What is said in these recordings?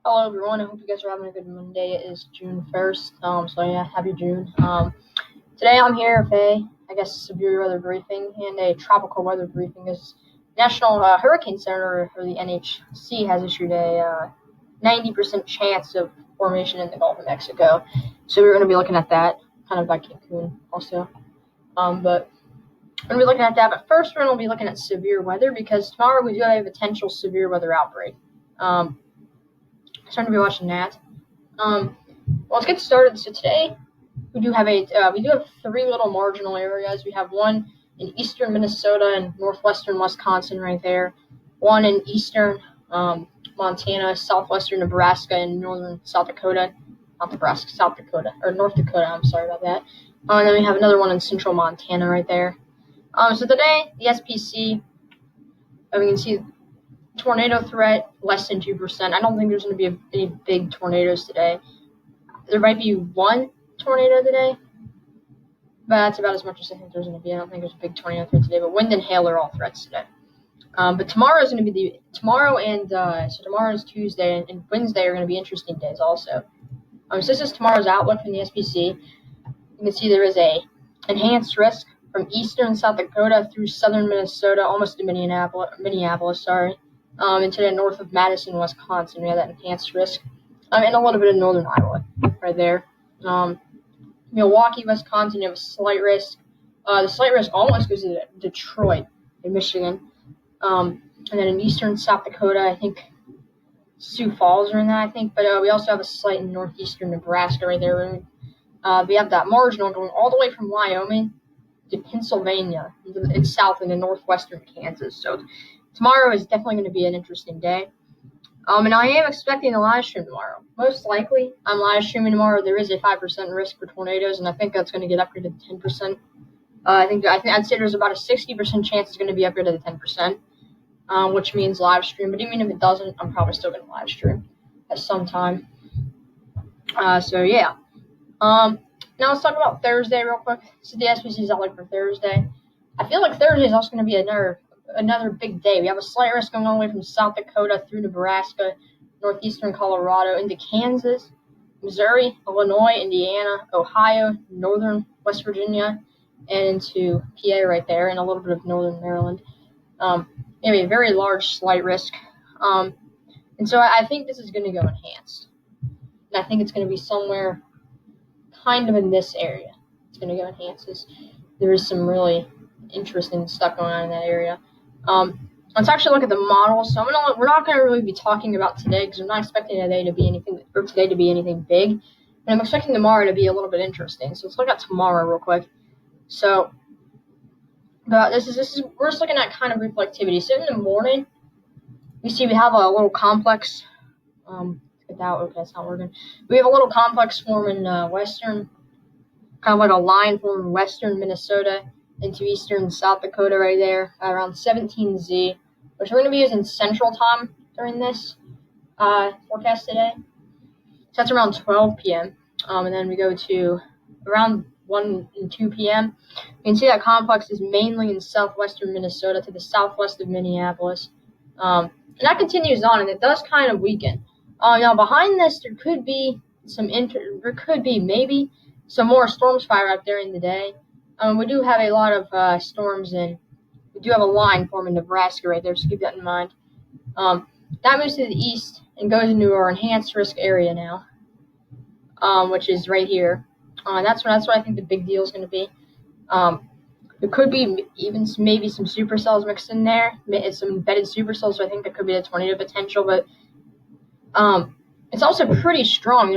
Hello everyone, I hope you guys are having a good Monday. It is June 1st, so yeah, happy June. Today I'm here with severe weather briefing and a tropical weather briefing. As National Hurricane Center, or the NHC, has issued a 90% chance of formation in the Gulf of Mexico. So we're going to be looking at that, kind of by Cancun also. But we're going to be looking at that, but first we're going to be looking at severe weather because tomorrow we do have a potential severe weather outbreak. So I'm going to be watching that. Well, let's get started. So today we do have three little marginal areas. We have one in eastern Minnesota and northwestern Wisconsin, right there. One in eastern Montana, southwestern Nebraska, and northern South Dakota. Not Nebraska, South Dakota, or North Dakota. I'm sorry about that. And then we have another one in central Montana, right there. So today the SPC, we can see tornado threat less than 2%. I don't think there's going to be any big tornadoes today. There might be one tornado today, but that's about as much as I think there's going to be. I don't think there's a big tornado threat today, but wind and hail are all threats today. But tomorrow is going to be tomorrow is Tuesday, and Wednesday are going to be interesting days also. So this is tomorrow's outlook from the SPC. You can see there is a enhanced risk from eastern South Dakota through southern Minnesota, almost to Minneapolis, into the north of Madison, Wisconsin. We have that enhanced risk, and a little bit of northern Iowa right there. Milwaukee, Wisconsin, you have a slight risk. The slight risk almost goes to Detroit in Michigan. And then in eastern South Dakota, I think Sioux Falls are in that, I think. But we also have a slight in northeastern Nebraska right there. We have that marginal going all the way from Wyoming to Pennsylvania and south into northwestern Kansas. So tomorrow is definitely going to be an interesting day. And I am expecting a live stream tomorrow. Most likely, I'm live streaming tomorrow. There is a 5% risk for tornadoes, and I think that's going to get upgraded to 10%. I'd say there's about a 60% chance it's going to be upgraded to 10%, which means live stream. But even if it doesn't, I'm probably still going to live stream at some time. So yeah. Now let's talk about Thursday real quick. This is the SPC's outlook for Thursday. I feel like Thursday is also going to be another big day. We have a slight risk going all the way from South Dakota through Nebraska, northeastern Colorado, into Kansas, Missouri, Illinois, Indiana, Ohio, northern West Virginia, and into PA right there, and a little bit of northern Maryland. Maybe a very large slight risk. And so I think this is going to go enhanced. And I think it's going to be somewhere kind of in this area. It's going to go enhanced. There is some really interesting stuff going on in that area. Let's actually look at the models. So we're not going to really be talking about today because I'm not expecting today to be anything big, and I'm expecting tomorrow to be a little bit interesting. So let's look at tomorrow real quick. So, we're just looking at kind of reflectivity. So in the morning, we have a little complex. It's not working. We have a little complex form in western, kind of like a line forming western Minnesota into eastern South Dakota right there, around 17Z, which we're going to be using Central Time during this forecast today. So that's around 12 p.m. And then we go to around 1 and 2 p.m. You can see that complex is mainly in southwestern Minnesota to the southwest of Minneapolis. And that continues on, and it does kind of weaken. Now, behind this, there could be maybe some more storms fire up during the day. We do have a lot of storms, and we do have a line forming Nebraska right there, so keep that in mind. That moves to the east and goes into our enhanced risk area now, which is right here. That's what I think the big deal is going to be. There could be even maybe some supercells mixed in there, some embedded supercells, so I think there could be a tornado potential, but it's also pretty strong.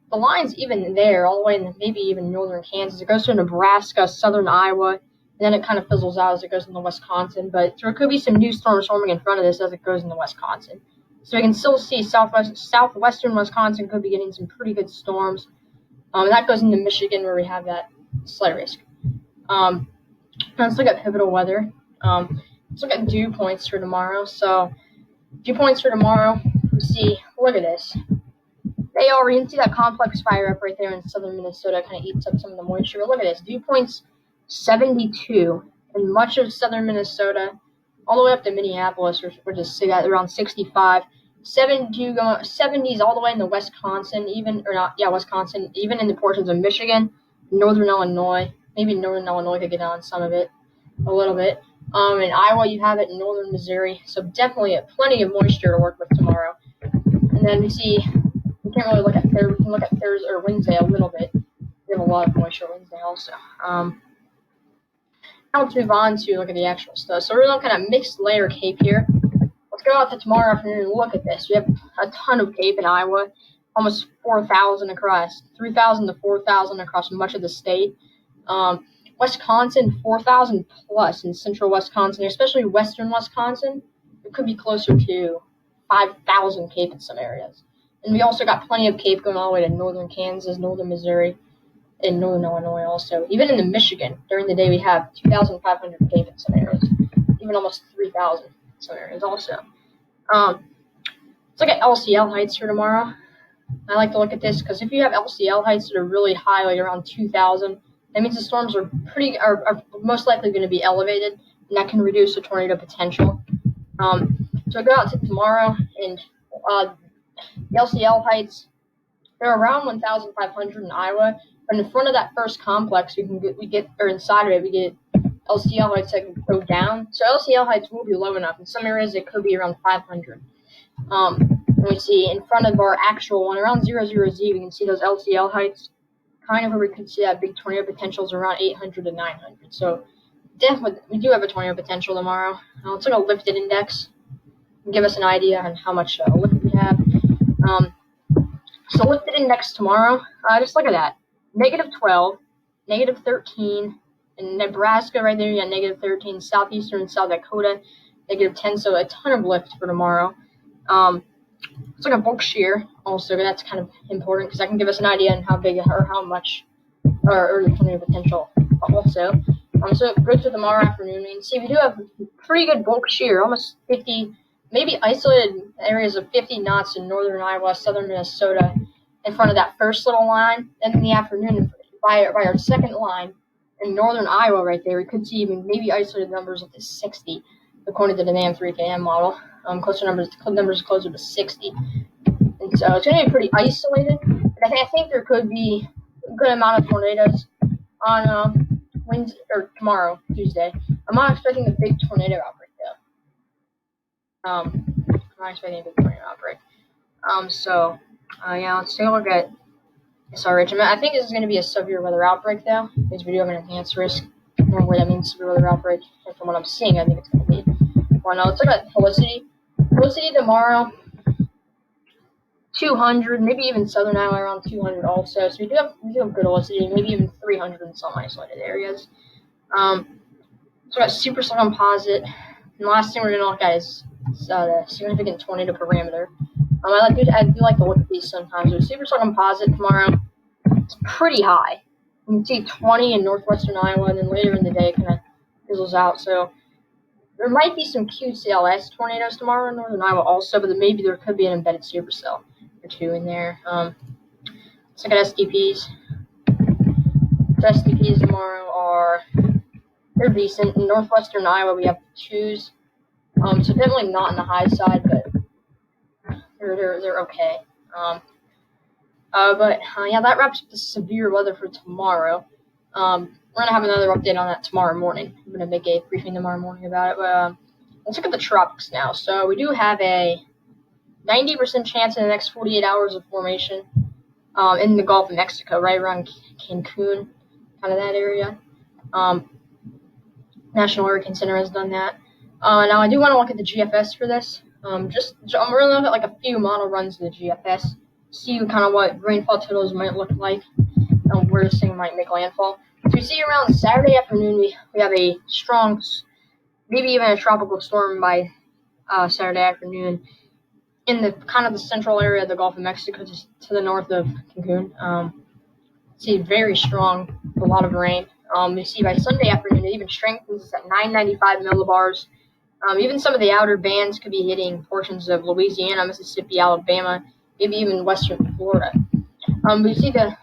The line's even there, all the way in maybe even northern Kansas. It goes to Nebraska, southern Iowa, and then it kind of fizzles out as it goes into Wisconsin. But there could be some new storms forming in front of this as it goes into Wisconsin. So we can still see southwestern Wisconsin could be getting some pretty good storms. And that goes into Michigan where we have that slight risk. Let's look at pivotal weather. Let's look at dew points for tomorrow. So dew points for tomorrow, look at this. You can see that complex fire up right there in southern Minnesota, kind of eats up some of the moisture. But look at this, dew points 72 in much of southern Minnesota, all the way up to Minneapolis, which is around 65. 70s all the way into Wisconsin, Wisconsin, even in the portions of Michigan, northern Illinois. Maybe northern Illinois could get on some of it, a little bit. In Iowa, you have it in northern Missouri, so definitely plenty of moisture to work with tomorrow. And then we can't really look at Thursday. We can look at Thursday or Wednesday a little bit. We have a lot of moisture Wednesday also. Now let's move on to look at the actual stuff. So we're looking at mixed layer CAPE here. Let's go out to tomorrow afternoon and look at this. We have a ton of CAPE in Iowa, almost 4,000 across, 3,000 to 4,000 across much of the state. Wisconsin, 4,000 plus in central Wisconsin, especially western Wisconsin. It could be closer to 5,000 CAPE in some areas. And we also got plenty of CAPE going all the way to northern Kansas, northern Missouri, and northern Illinois also. Even in the Michigan, during the day we have 2,500 CAPE in some areas, even almost 3,000 in some areas also. Let's look at LCL heights for tomorrow. I like to look at this because if you have LCL heights that are really high, like around 2,000, that means the storms are most likely going to be elevated, and that can reduce the tornado potential. So I go out to tomorrow, and the LCL heights, they're around 1,500 in Iowa. But in front of that first complex, inside of it, we get LCL heights that can go down. So LCL heights will be low enough. In some areas, it could be around 500. We see in front of our actual one, around 00Z, we can see those LCL heights. Kind of where we could see that big tornado potential is around 800 to 900. So definitely, we do have a tornado potential tomorrow. Let's look at a lifted index and give us an idea on how much lift we have. So lifted index tomorrow, just look at that. -12, -13, in Nebraska right there, you got -13, southeastern South Dakota, -10, so a ton of lift for tomorrow. Let's look at bulk shear also, that's kind of important because that can give us an idea on how big or how much or the tornado potential also. So it goes to tomorrow afternoon, and see we do have pretty good bulk shear, almost 50, maybe isolated areas of 50 knots in northern Iowa, southern Minnesota, in front of that first little line. Then in the afternoon, by our second line in northern Iowa right there, we could see even maybe isolated numbers up to 60, according to the NAM 3KM model. Numbers closer to 60. And so it's going to be pretty isolated. But I think there could be a good amount of tornadoes on Wednesday or tomorrow, Tuesday. I'm not expecting a big tornado outbreak though. I'm not expecting a big tornado outbreak. Let's take a look at SRH. I think this is going to be a severe weather outbreak though, because we do have an enhanced risk. I don't know where that means severe weather outbreak. And from what I'm seeing, I think it's going to be one. Let's look at helicity. Helicity tomorrow, 200, maybe even southern Iowa around 200 also. So we do have good helicity, maybe even 300 in some isolated areas. So we got supercell composite. And the last thing we're going to look at is the significant tornado parameter. I do like to look at these sometimes. So supercell composite tomorrow, it's pretty high. You can see 20 in northwestern Iowa, and then later in the day it kind of fizzles out. So there might be some QCLS tornadoes tomorrow in northern Iowa also, but maybe there could be an embedded supercell or two in there. Let's look at STPs. So STPs tomorrow they're decent. In northwestern Iowa, we have 2s. So definitely not on the high side, but they're okay. That wraps up the severe weather for tomorrow. We're going to have another update on that tomorrow morning. I'm going to make a briefing tomorrow morning about it. But let's look at the tropics now. So we do have a 90% chance in the next 48 hours of formation in the Gulf of Mexico, right around Cancun, kind of that area. National Hurricane Center has done that. Now I do want to look at the GFS for this. I'm really looking at like a few model runs of the GFS, see kind of what rainfall totals might look like, and where this thing might make landfall. So we see around Saturday afternoon we have a strong, maybe even a tropical storm by Saturday afternoon in the kind of the central area of the Gulf of Mexico, just to the north of Cancun. See very strong, a lot of rain. We see by Sunday afternoon it even strengthens at 995 millibars. Even some of the outer bands could be hitting portions of Louisiana, Mississippi, Alabama, maybe even western Florida. We see the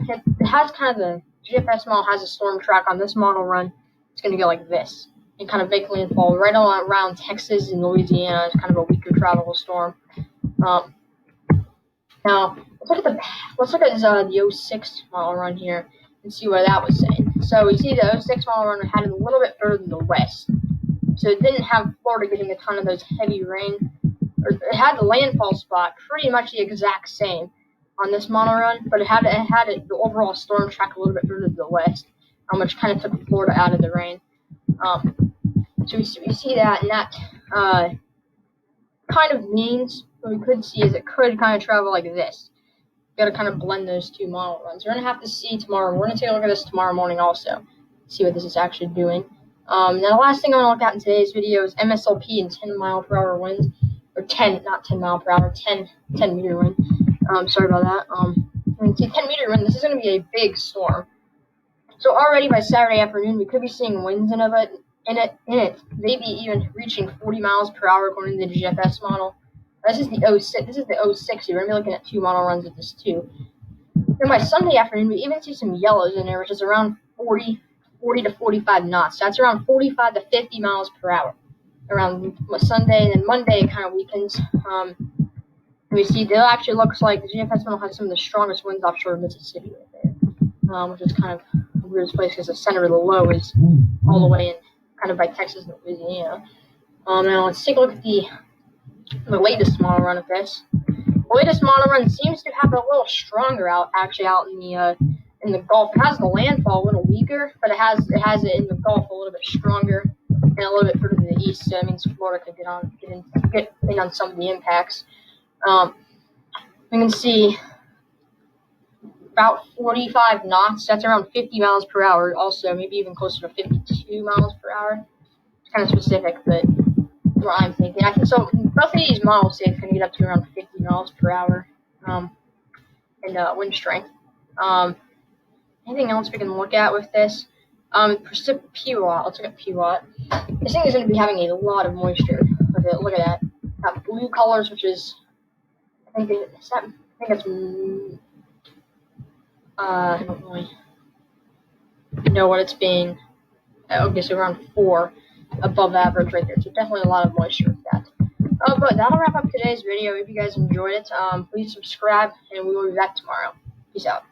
GFS model has a storm track on this model run. It's going to go like this and kind of make landfall right around Texas and Louisiana. It's kind of a weaker tropical storm. Now let's look at the 06 model run here and see what that was saying. So we see the 06 model run had it a little bit further than the west, so it didn't have Florida getting a ton of those heavy rain. Or it had the landfall spot pretty much the exact same on this model run, but it had the overall storm track a little bit further to the west, which kind of took Florida out of the rain. So we see that, and that kind of means what we could see is it could kind of travel like this. Got to kind of blend those two model runs. We're going to have to see tomorrow. We're going to take a look at this tomorrow morning also, see what this is actually doing. Now the last thing I want to look at in today's video is MSLP and 10 mile per hour winds, or 10, not 10 mile per hour, 10 meter wind. Sorry about that. You can see 10 meter wind. This is going to be a big storm. So already by Saturday afternoon, we could be seeing winds in it, maybe even reaching 40 miles per hour according to the GFS model. This is the 06. This is the 06. We're going to be looking at two model runs of this too. Then by Sunday afternoon, we even see some yellows in there, which is around 40 to 45 knots. That's around 45 to 50 miles per hour around Sunday, and then Monday it kind of weakens. We see it actually looks like the GFS model has some of the strongest winds offshore Mississippi right there, which is kind of a weird place because the center of the low is all the way in kind of by Texas and Louisiana. Now let's take a look at the latest model run of this. The latest model run seems to have a little stronger out in the Gulf. It has the landfall a little weaker, but it has it in the Gulf a little bit stronger and a little bit further to the east. So that means Florida could get in on some of the impacts. We can see about 45 knots. That's around 50 miles per hour. Also, maybe even closer to 52 miles per hour. It's kind of specific, but what I'm thinking. So both of these models say it's going to get up to around 50 miles per hour in wind strength. Anything else we can look at with this? PWatt. Let's look at PWatt. This thing is going to be having a lot of moisture. Look at that. Got blue colors, which is I don't really know what it's being. Okay, so around 4 above average right there. So definitely a lot of moisture with that. But that'll wrap up today's video. If you guys enjoyed it, please subscribe, and we will be back tomorrow. Peace out.